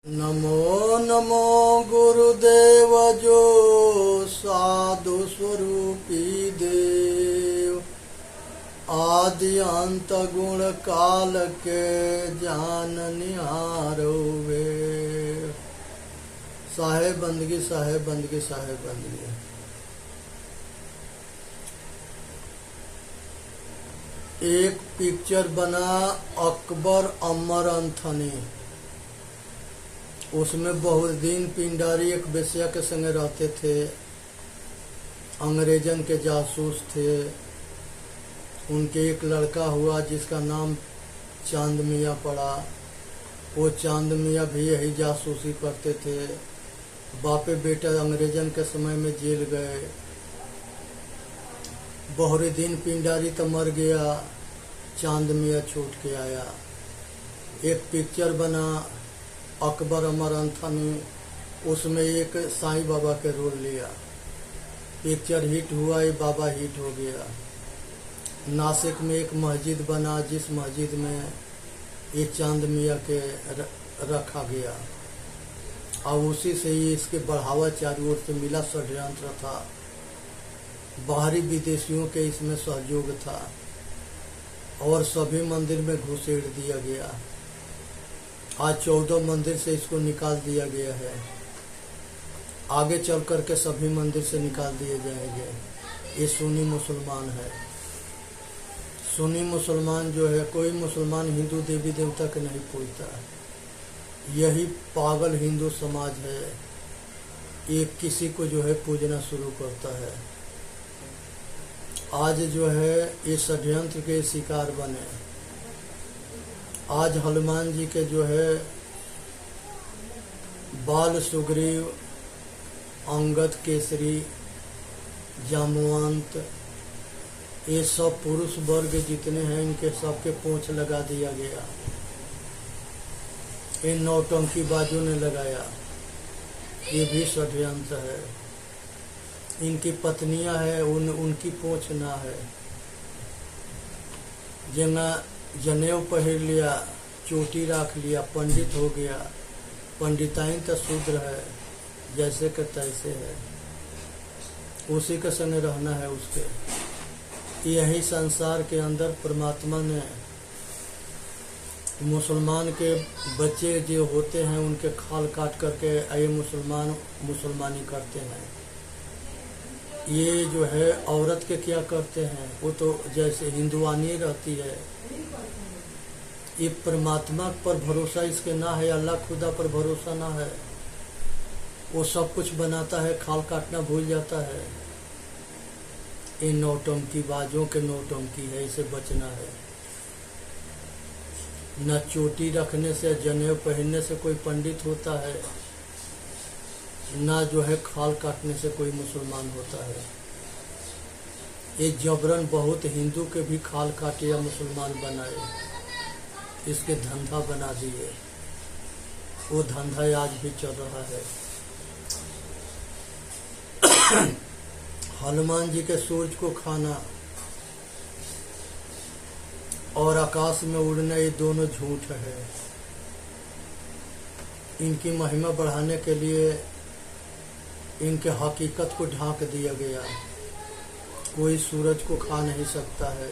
नमो नमो गुरुदेव जो साधु स्वरूपी देव, आदि अंत गुण काल के जान निहारो वे। साहेब बंदगी साहेब बंदगी साहेब बंदगी। एक पिक्चर बना अकबर अमर अंथनी। उसमें बहुद्दीन पिंडारी एक वेश्या के संग रहते थे, अंग्रेजन के जासूस थे। उनके एक लड़का हुआ जिसका नाम चांद मियाँ पड़ा। वो चांद मियाँ भी यही जासूसी करते थे। बापे बेटा अंग्रेजन के समय में जेल गए। बहुद्दीन पिंडारी तो मर गया, चांद मियाँ छूट के आया। एक पिक्चर बना अकबर अमर अंथनी, उसमें एक साईं बाबा के रोल लिया। पिक्चर हिट हुआ, ये बाबा हिट हो गया। नासिक में एक मस्जिद बना, जिस मस्जिद में ये चांद मियाँ के रखा गया और उसी से ही इसके बढ़ावा चारों ओर से मिला। षड्यंत्र था, बाहरी विदेशियों के इसमें सहयोग था और सभी मंदिर में घुसेड़ दिया गया। आज 14 मंदिर से इसको निकाल दिया गया है। आगे चल करके सभी मंदिर से निकाल दिए जाएंगे। ये सुन्नी मुसलमान है। सुन्नी मुसलमान जो है, कोई मुसलमान हिंदू देवी देवता के नहीं पूजता। यही पागल हिंदू समाज है, ये किसी को जो है पूजना शुरू करता है। आज जो है ये षड्यंत्र के शिकार बने। आज हनुमान जी के जो है बाल सुग्रीव, अंगद केसरी, जामवंत, ये सब पुरुष वर्ग जितने हैं इनके सबके पोंछ लगा दिया गया। इन नौटंकी बाजों ने लगाया। ये भी षड्यंत्र है। इनकी पत्नियां हैं, उनकी पोंछ ना है। जना जनेऊ पहन लिया, चोटी रख लिया, पंडित हो गया। पंडिताइन तो शूद्र है, जैसे के तैसे है, उसी के संग रहना है उसके। यही संसार के अंदर परमात्मा ने मुसलमान के बच्चे जो होते हैं उनके खाल काट करके ये मुसलमानी करते हैं। ये जो है औरत के क्या करते हैं, वो तो जैसे हिंदुआनी रहती है। ये परमात्मा पर भरोसा इसके ना है, अल्लाह खुदा पर भरोसा ना है। वो सब कुछ बनाता है, खाल काटना भूल जाता है। इन नौटंकी बाजों के नौटंकी है, इसे बचना है। न चोटी रखने से, जनेऊ पहनने से कोई पंडित होता है, ना जो है खाल काटने से कोई मुसलमान होता है। ये जबरन बहुत हिंदू के भी खाल काटे या मुसलमान बनाए, इसके धंधा बना दिए। वो धंधा आज भी चल रहा है। हनुमान जी के सूरज को खाना और आकाश में उड़ना, ये दोनों झूठ है। इनकी महिमा बढ़ाने के लिए इनके हकीकत को ढांक दिया गया। कोई सूरज को खा नहीं सकता है।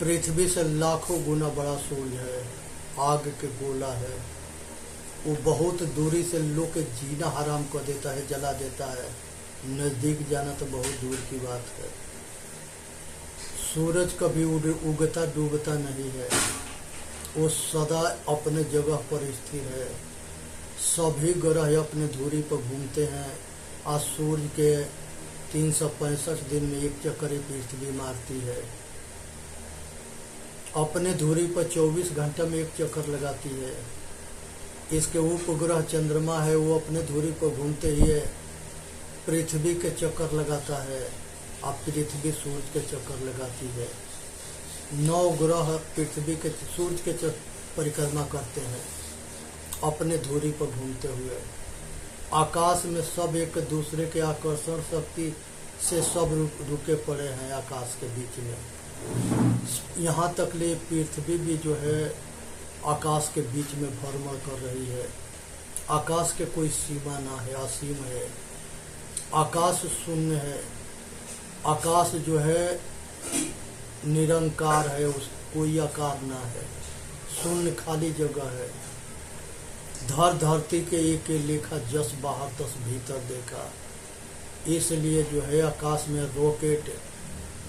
पृथ्वी से लाखों गुना बड़ा सूरज है, आग के गोला है। वो बहुत दूरी से लोग के जीना हराम कर देता है, जला देता है। नजदीक जाना तो बहुत दूर की बात है। सूरज कभी उगता डूबता नहीं है, वो सदा अपने जगह पर स्थिर है। सभी ग्रह अपने धुरी पर घूमते हैं। आज सूर्य के 365 दिन में एक चक्कर पृथ्वी मारती है। अपने धुरी पर 24 घंटे में एक चक्कर लगाती है। इसके उपग्रह चंद्रमा है, वो अपने धुरी पर घूमते ही पृथ्वी के चक्कर लगाता है। अब पृथ्वी सूरज के चक्कर लगाती है। 9 ग्रह पृथ्वी के सूरज के परिक्रमा करते हैं अपने धुरी पर घूमते हुए। आकाश में सब एक दूसरे के आकर्षण शक्ति से सब रुके पड़े हैं आकाश के बीच में। यहाँ तक ले पृथ्वी भी जो है आकाश के बीच में भ्रमण कर रही है। आकाश के कोई सीमा ना है, असीम है। आकाश शून्य है। आकाश जो है निरंकार है, उस कोई आकार ना है, शून्य खाली जगह है। धरती के एक लेखा, जस बाहर तस भीतर देखा। इसलिए जो है आकाश में रॉकेट,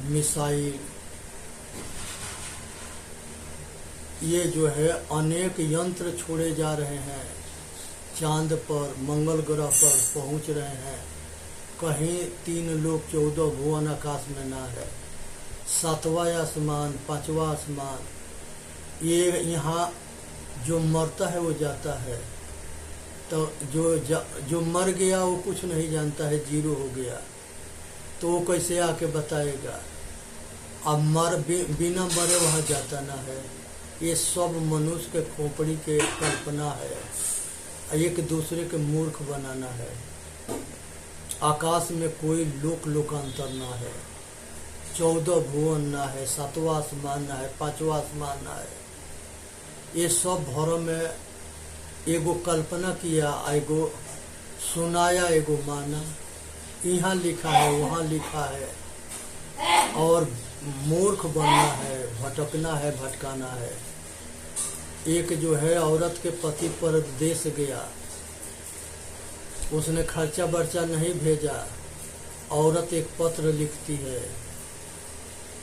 मिसाइल, ये जो है अनेक यंत्र छोड़े जा रहे हैं। चांद पर, मंगल ग्रह पर पहुंच रहे हैं। कहीं 3 लोक 14 भुवन आकाश में ना है। 7वां आसमान, 5वां आसमान, ये यहाँ जो मरता है वो जाता है। तो जो मर गया वो कुछ नहीं जानता है, जीरो हो गया, तो वो कैसे आके बताएगा। अब बिना मरे वहाँ जाता ना है। ये सब मनुष्य के खोपड़ी के कल्पना है, एक दूसरे के मूर्ख बनाना है। आकाश में कोई लोकांतर ना है, 14 भुवन ना है, 7वां आसमान ना है, 5वां आसमान ना है। ये सब भरम में एगो कल्पना किया, एगो सुनाया, एगो माना। यहाँ लिखा है, वहाँ लिखा है, और मूर्ख बनना है, भटकना है, भटकाना है। एक जो है औरत के पति परदेश गया, उसने खर्चा बर्चा नहीं भेजा। औरत एक पत्र लिखती है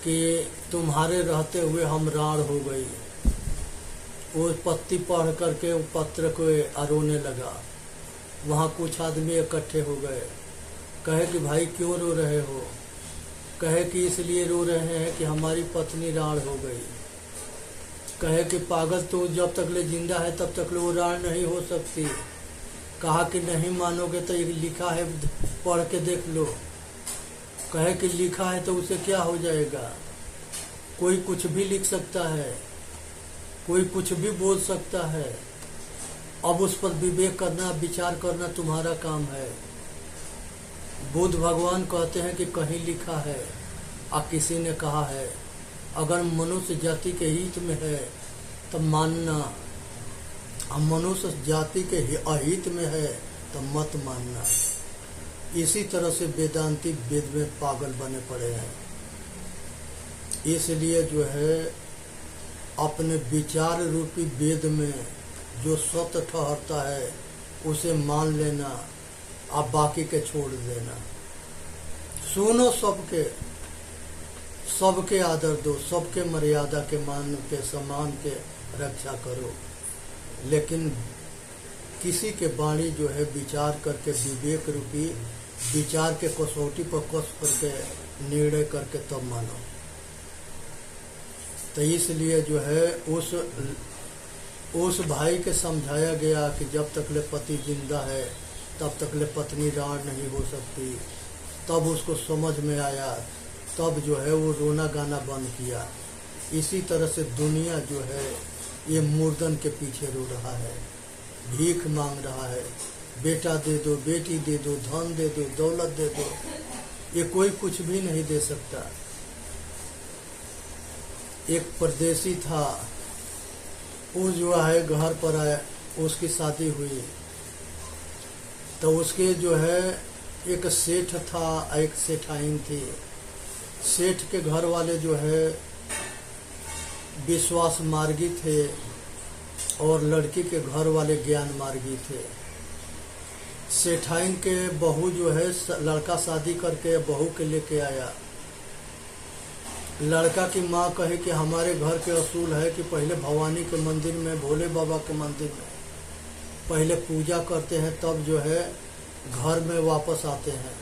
कि तुम्हारे रहते हुए हम राड़ हो गई। वो पत्ती पढ़ करके वो पत्र को रोने लगा। वहाँ कुछ आदमी इकट्ठे हो गए, कहे कि भाई क्यों रो रहे हो? कहे कि इसलिए रो रहे हैं कि हमारी पत्नी राड़ हो गई। कहे कि पागल, तो जब तक ले जिंदा है तब तक ले वो राड़ नहीं हो सकती। कहा कि नहीं मानोगे तो ये लिखा है, पढ़ के देख लो। कहे कि लिखा है तो उसे क्या हो जाएगा? कोई कुछ भी लिख सकता है, कोई कुछ भी बोल सकता है। अब उस पर विवेक करना, विचार करना तुम्हारा काम है। बुद्ध भगवान कहते हैं कि कहीं लिखा है और किसी ने कहा है, अगर मनुष्य जाति के हित में है तो मानना, और मनुष्य जाति के अहित में है तो मत मानना। इसी तरह से वेदांती वेद में पागल बने पड़े हैं। इसलिए जो है अपने विचार रूपी वेद में जो सत्य ठहरता है उसे मान लेना, आप बाकी के छोड़ देना। सुनो सबके आदर दो, सबके मर्यादा के मान के सम्मान के रक्षा करो, लेकिन किसी के वाणी जो है विचार करके, विवेक रूपी विचार के कसौटी पर कस करके निर्णय करके तब मानो। तो इसलिए जो है उस भाई के समझाया गया कि जब तक ले पति जिंदा है तब तक ले पत्नी राड़ नहीं हो सकती। तब उसको समझ में आया, तब जो है वो रोना गाना बंद किया। इसी तरह से दुनिया जो है ये मुर्दन के पीछे रो रहा है, भीख मांग रहा है। बेटा दे दो, बेटी दे दो, धन दे दो, दौलत दे दो, ये कोई कुछ भी नहीं दे सकता। एक परदेसी था, वो जो है घर पर आया, उसकी शादी हुई तो उसके जो है एक सेठ था, एक सेठाइन थी। सेठ के घर वाले जो है विश्वास मार्गी थे और लड़की के घर वाले ज्ञान मार्गी थे। सेठाइन के बहू जो है लड़का शादी करके बहू के लेके आया। लड़का की माँ कहे कि हमारे घर के असूल है कि पहले भवानी के मंदिर में, भोले बाबा के मंदिर में पहले पूजा करते हैं, तब जो है घर में वापस आते हैं।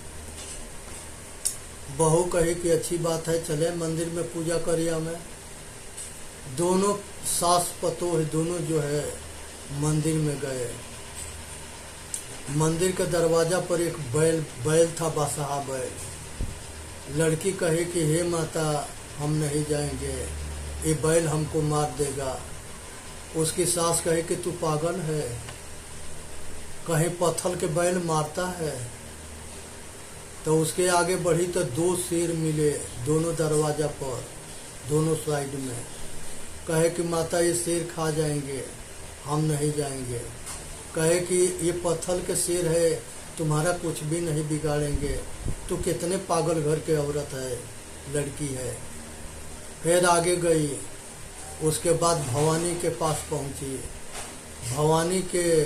बहू कहे कि अच्छी बात है, चले मंदिर में पूजा करिए हमें। दोनों सास पतोह दोनों जो है मंदिर में गए। मंदिर के दरवाजा पर एक बैल था, बादशाह बैल। लड़की कहे कि हे माता, हम नहीं जाएंगे, ये बैल हमको मार देगा। उसकी सास कहे कि तू पागल है, कहीं पत्थर के बैल मारता है। तो उसके आगे बढ़ी तो 2 शेर मिले दोनों दरवाजा पर, दोनों साइड में। कहे कि माता ये शेर खा जाएंगे, हम नहीं जाएंगे। कहे कि ये पत्थर के शेर है, तुम्हारा कुछ भी नहीं बिगाड़ेंगे। तो कितने पागल घर के औरत है, लड़की है। फिर आगे गई, उसके बाद भवानी के पास पहुंची। भवानी के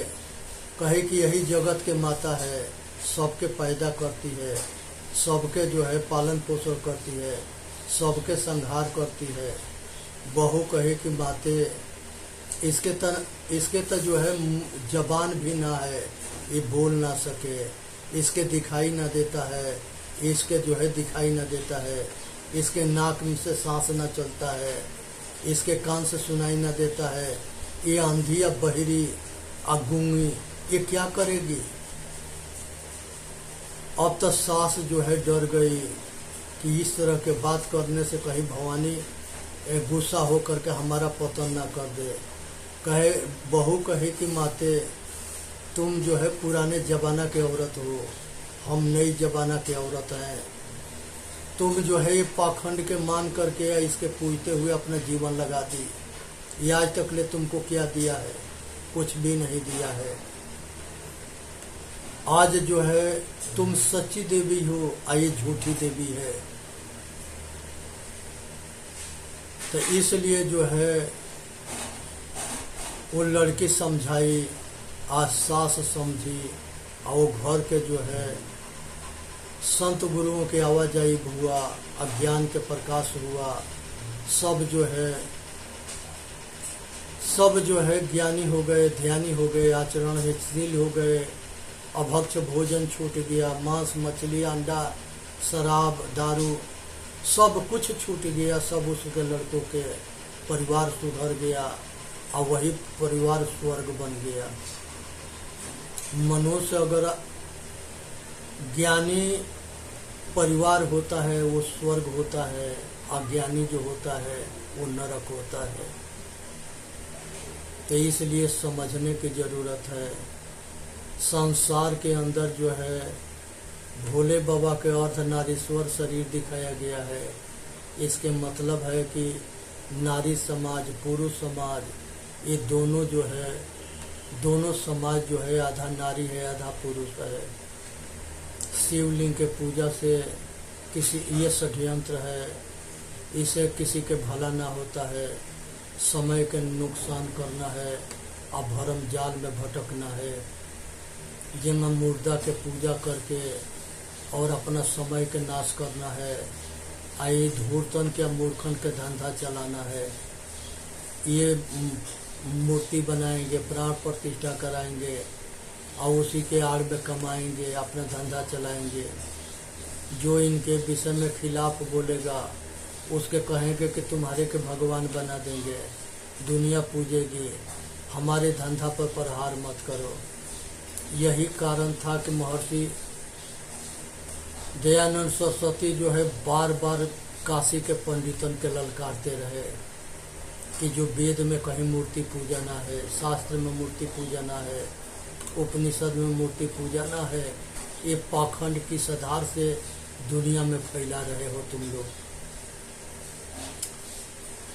कहे कि यही जगत के माता है, सबके पैदा करती है, सबके जो है पालन पोषण करती है, सबके संहार करती है। बहू कहे कि माते इसके तो जो है जबान भी ना है, ये बोल ना सके, इसके दिखाई ना देता है, इसके जो है दिखाई ना देता है, इसके नाक में से सांस ना चलता है, इसके कान से सुनाई ना देता है, ये अंधी या बहिरी अगूंगी, ये क्या करेगी। अब तो सास जो है डर गई कि इस तरह के बात करने से कहीं भवानी गुस्सा हो करके हमारा पतन ना कर दे। कहे बहू कहे कि माते तुम जो है पुराने जमाना के औरत हो, हम नई जमाना के औरत हैं। तुम जो है ये पाखंड के मान करके या इसके पूजते हुए अपना जीवन लगा दी। ये आज तक ले तुमको क्या दिया है, कुछ भी नहीं दिया है। आज जो है तुम सच्ची देवी हो, ये झूठी देवी है। तो इसलिए जो है वो लड़की समझाई, आज सास समझी, और वो घर के जो है संत गुरुओं की आवाजाही हुआ, अज्ञान के प्रकाश हुआ। सब जो है ज्ञानी हो गए, ध्यानी हो गए, आचरण हितशील हो गए। अभक्ष भोजन छूट गया, मांस मछली अंडा शराब दारू सब कुछ छूट गया। सब उसके लड़कों के परिवार सुधर गया, और वही परिवार स्वर्ग बन गया। मनुष्य अगर ज्ञानी परिवार होता है वो स्वर्ग होता है, अज्ञानी जो होता है वो नरक होता है। तो इसलिए समझने की जरूरत है। संसार के अंदर जो है भोले बाबा के अर्धनारीश्वर शरीर दिखाया गया है। इसके मतलब है कि नारी समाज, पुरुष समाज, ये दोनों जो है, दोनों समाज जो है आधा नारी है आधा पुरुष है। शिवलिंग के पूजा से ये षड्यंत्र है, इसे किसी के भला ना होता है, समय के नुकसान करना है, अब भरम जाल में भटकना है। जिनमें मुर्दा के पूजा करके और अपना समय के नाश करना है, आई धूर्तन के मूर्खन के धंधा चलाना है। ये मूर्ति बनाएंगे, प्राण प्रतिष्ठा कराएंगे और उसी के आड़ में कमाएंगे, अपना धंधा चलाएंगे। जो इनके विषय में खिलाफ बोलेगा उसके कहेंगे कि तुम्हारे के भगवान बना देंगे, दुनिया पूजेगी, हमारे धंधा पर प्रहार मत करो। यही कारण था कि महर्षि दयानंद सरस्वती जो है बार बार काशी के पंडितन के ललकारते रहे कि जो वेद में कहीं मूर्ति पूजा ना है, शास्त्र में मूर्ति पूजा ना है, उपनिषद में मूर्ति पूजा ना है, ये पाखंड की सधार से दुनिया में फैला रहे हो तुम लोग।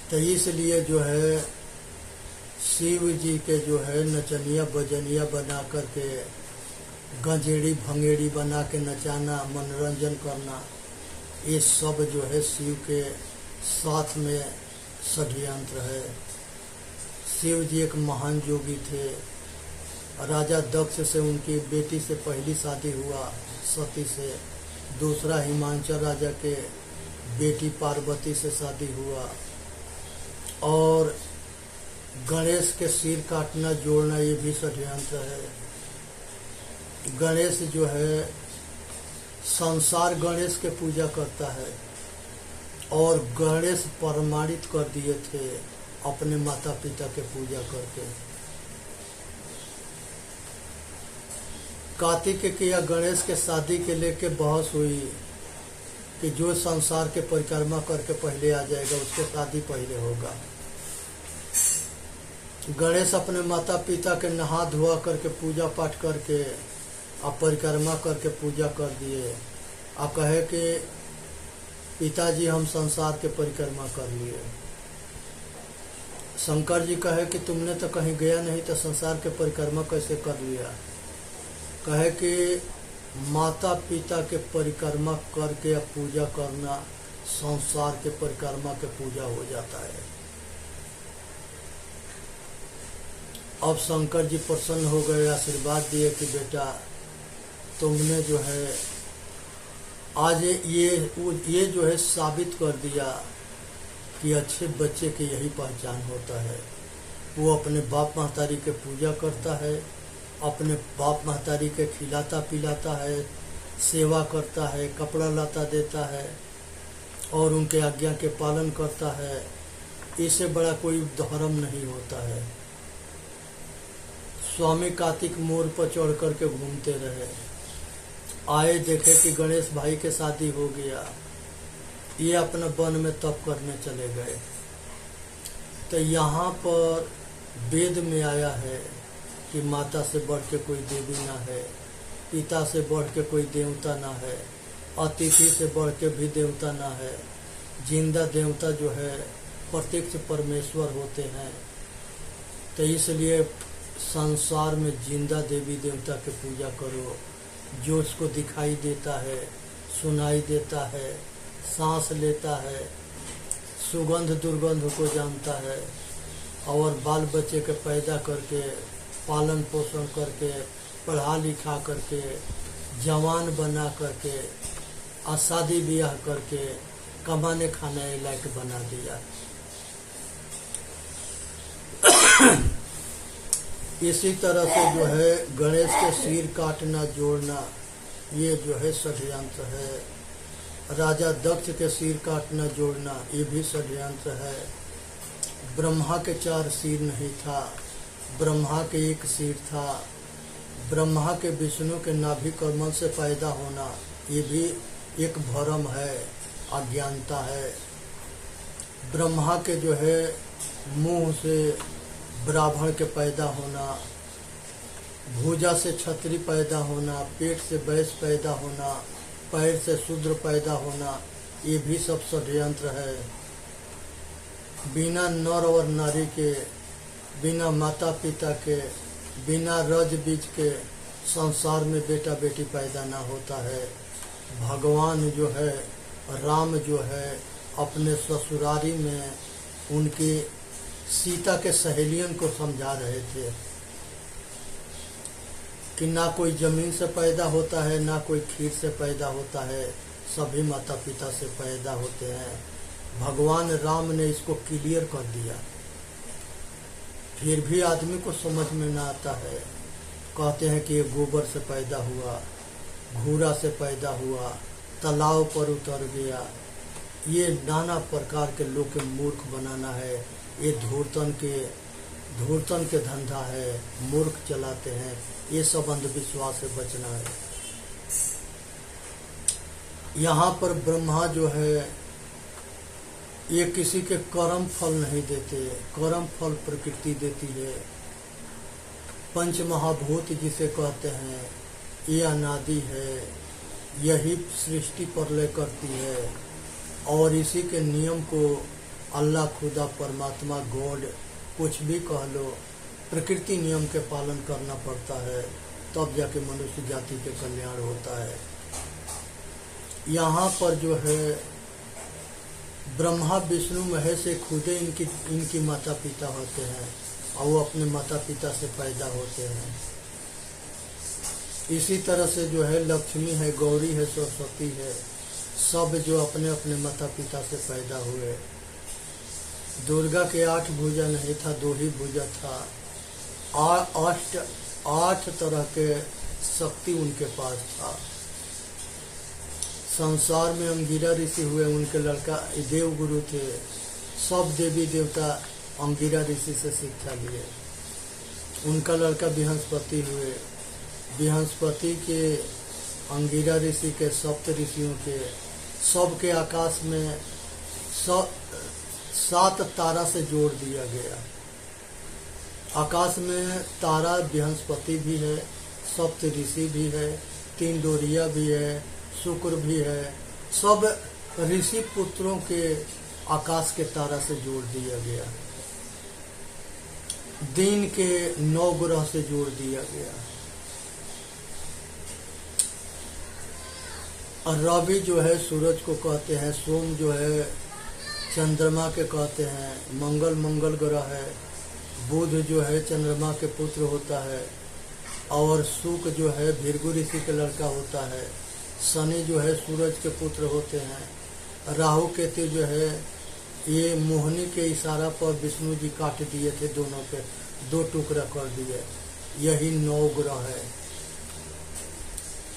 तो इसलिए जो है शिव जी के जो है नचनिया बजनिया बना करके, गंजेड़ी भंगेड़ी बना के नचाना, मनोरंजन करना, ये सब जो है शिव के साथ में षड्यंत्र है। शिव जी एक महान योगी थे। राजा दक्ष से उनकी बेटी से पहली शादी हुआ सती से, दूसरा हिमांचल राजा के बेटी पार्वती से शादी हुआ, और गणेश के सिर काटना जोड़ना ये भी षड्यंत्र है। गणेश जो है संसार गणेश के पूजा करता है, और गणेश प्रमाणित कर दिए थे अपने माता पिता के पूजा करके। कार्तिक के या गणेश के शादी के लेके बहस हुई कि जो संसार के परिक्रमा करके पहले आ जाएगा उसके शादी पहले होगा। गणेश अपने माता पिता के नहा धोआ करके पूजा पाठ करके और परिक्रमा करके पूजा कर दिए, और कहे कि पिताजी हम संसार के परिक्रमा कर लिए। शंकर जी कहे कि तुमने तो कहीं गया नहीं तो संसार के परिक्रमा कैसे कर लिया। कहे कि माता पिता के परिक्रमा करके अब पूजा करना संसार के परिक्रमा के पूजा हो जाता है। अब शंकर जी प्रसन्न हो गए, आशीर्वाद दिए कि बेटा तुमने जो है आज ये जो है साबित कर दिया कि अच्छे बच्चे की यही पहचान होता है। वो अपने बाप महतारी के पूजा करता है, अपने बाप महतारी के खिलाता पिलाता है, सेवा करता है, कपड़ा लाता देता है और उनके आज्ञा के पालन करता है। इससे बड़ा कोई धर्म नहीं होता है। स्वामी कार्तिक मोर पर चढ़ करके घूमते रहे, आए देखे कि गणेश भाई के शादी हो गया, ये अपना वन में तप करने चले गए। तो यहाँ पर वेद में आया है कि माता से बढ़ के कोई देवी ना है, पिता से बढ़ के कोई देवता ना है, अतिथि से बढ़ के भी देवता ना है। जिंदा देवता जो है प्रत्यक्ष परमेश्वर होते हैं। तो इसलिए संसार में जिंदा देवी देवता की पूजा करो, जो उसको दिखाई देता है, सुनाई देता है, सांस लेता है, सुगंध दुर्गंध को जानता है और बाल बच्चे के पैदा करके पालन पोषण करके पढ़ा लिखा करके जवान बना करके और शादी ब्याह करके कमाने खाने लायक बना दिया। इसी तरह से जो है गणेश के सिर काटना जोड़ना ये जो है षड्यंत्र है। राजा दक्ष के सिर काटना जोड़ना ये भी षड्यंत्र है। ब्रह्मा के 4 सिर नहीं था, ब्रह्मा के 1 सिर था। ब्रह्मा के विष्णु के नाभि कमल से पैदा होना ये भी एक भ्रम है, अज्ञानता है। ब्रह्मा के जो है मुंह से ब्राह्मण के पैदा होना, भुजा से क्षत्रिय पैदा होना, पेट से वैश्य पैदा होना, पैर से शूद्र पैदा होना ये भी सब षड्यंत्र है। बिना नर और नारी के, बिना माता पिता के, बिना रज बीज के संसार में बेटा बेटी पैदा ना होता है। भगवान जो है राम जो है अपने ससुरारी में उनकी सीता के सहेलियन को समझा रहे थे कि ना कोई जमीन से पैदा होता है, ना कोई खीर से पैदा होता है, सभी माता पिता से पैदा होते हैं। भगवान राम ने इसको क्लियर कर दिया, फिर भी आदमी को समझ में ना आता है। कहते हैं कि ये गोबर से पैदा हुआ, घूरा से पैदा हुआ, तालाब पर उतर गया। ये नाना प्रकार के लोग के मूर्ख बनाना है। ये धूर्तन के धंधा है, मूर्ख चलाते हैं। ये सब अंधविश्वास से बचना है। यहाँ पर ब्रह्मा जो है ये किसी के कर्म फल नहीं देते, कर्म फल प्रकृति देती है। पंच महाभूत जिसे कहते हैं ये अनादि है, यही सृष्टि प्रलय करती है और इसी के नियम को अल्लाह खुदा परमात्मा गॉड कुछ भी कह लो, प्रकृति नियम के पालन करना पड़ता है, तब जाके मनुष्य जाति के कल्याण होता है। यहाँ पर जो है ब्रह्मा विष्णु महेश खुदे इनकी माता पिता होते हैं और वो अपने माता पिता से पैदा होते हैं। इसी तरह से जो है लक्ष्मी है, गौरी है, सरस्वती है, सब जो अपने अपने माता पिता से पैदा हुए। दुर्गा के 8 भुजा नहीं था, 2 ही भुजा था। 8 तरह के शक्ति उनके पास था। संसार में अंगिरा ऋषि हुए, उनके लड़का देव गुरु थे। सब देवी देवता अंगिरा ऋषि से शिक्षा लिए। उनका लड़का बृहस्पति हुए। बृहस्पति के अंगिरा ऋषि के 7 ऋषियों के सबके आकाश में 7 तारा से जोड़ दिया गया। आकाश में तारा बृहस्पति भी है, 7 ऋषि भी है, 3 डोरिया भी है, शुक्र भी है। सब ऋषि पुत्रों के आकाश के तारा से जोड़ दिया गया। दिन के 9 ग्रह से जोड़ दिया गया। और रवि जो है सूरज को कहते हैं, सोम जो है चंद्रमा के कहते हैं, मंगल ग्रह है, बुध जो है चंद्रमा के पुत्र होता है, और शुक्र जो है भृगु ऋषि के लड़का होता है, शनि जो है सूरज के पुत्र होते हैं, राहु केतु जो है ये मोहिनी के इशारा पर विष्णु जी काट दिए थे, दोनों के 2 टुकड़ा कर दिए। यही 9 ग्रह है।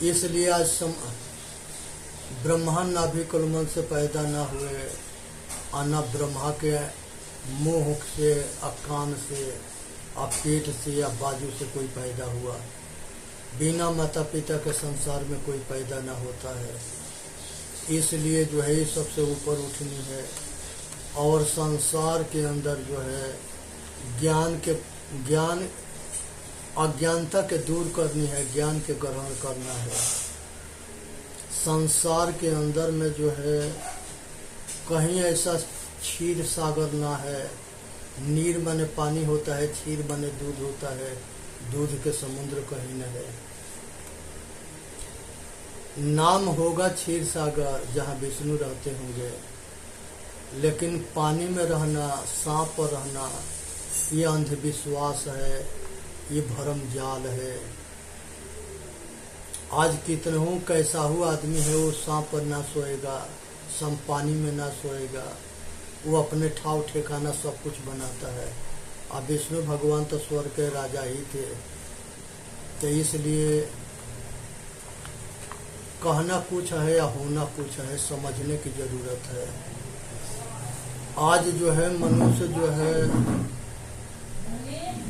इसलिए आज ब्रह्मा नाभि कलमल से पैदा न हुए, और न ब्रह्मा के मुंह से, कान से, पेट से या बाजू से कोई पैदा हुआ। बिना माता पिता के संसार में कोई पैदा न होता है। इसलिए जो है सबसे ऊपर उठनी है, और संसार के अंदर जो है ज्ञान अज्ञानता के दूर करनी है, ज्ञान के ग्रहण करना है। संसार के अंदर में जो है कहीं ऐसा क्षीर सागर ना है। नीर माने पानी होता है, क्षीर माने दूध होता है, दूध के समुद्र कहीं न है। नाम होगा क्षीर सागर जहाँ विष्णु रहते होंगे, लेकिन पानी में रहना, सांप पर रहना, ये अंधविश्वास है, ये भरम जाल है। आज कितनों कैसा हुआ आदमी है, वो सांप पर ना सोएगा, सम पानी में ना सोएगा, वो अपने ठाव ठिकाना सब कुछ बनाता है। अब विष्णु भगवान तो स्वर्ग के राजा ही थे, तो इसलिए कहना कुछ है या होना कुछ है, समझने की जरूरत है। आज जो है मनुष्य जो है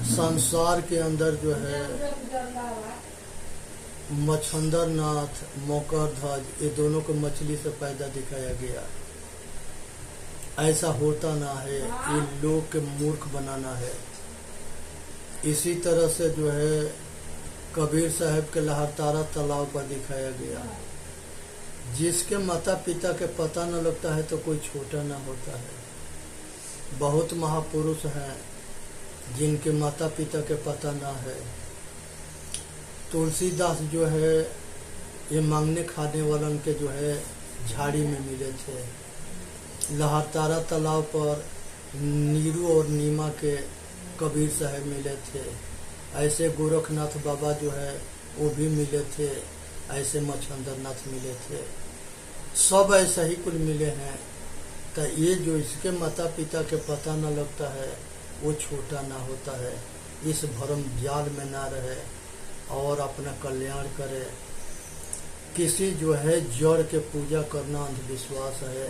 संसार के अंदर जो है मच्छंदर नाथ, मकर ध्वज, ये दोनों को मछली से पैदा दिखाया गया। ऐसा होता ना है, ये लोग के मूर्ख बनाना है। इसी तरह से जो है कबीर साहब के लहरतारा तालाब पर दिखाया गया। जिसके माता पिता के पता न लगता है तो कोई छोटा ना होता है। बहुत महापुरुष हैं जिनके माता पिता के पता ना है। तुलसीदास जो है ये मांगने खाने वालन के जो है झाड़ी में मिले थे। लहरतारा तालाब पर नीरू और नीमा के कबीर साहब मिले थे। ऐसे गोरखनाथ बाबा जो है वो भी मिले थे, ऐसे मच्छंदर नाथ मिले थे। सब ऐसा ही कुल मिले हैं। तो ये जो इसके माता पिता के पता न लगता है वो छोटा ना होता है। इस भरम जाल में ना रहे और अपना कल्याण करे। किसी जो है जड़ के पूजा करना अंधविश्वास है।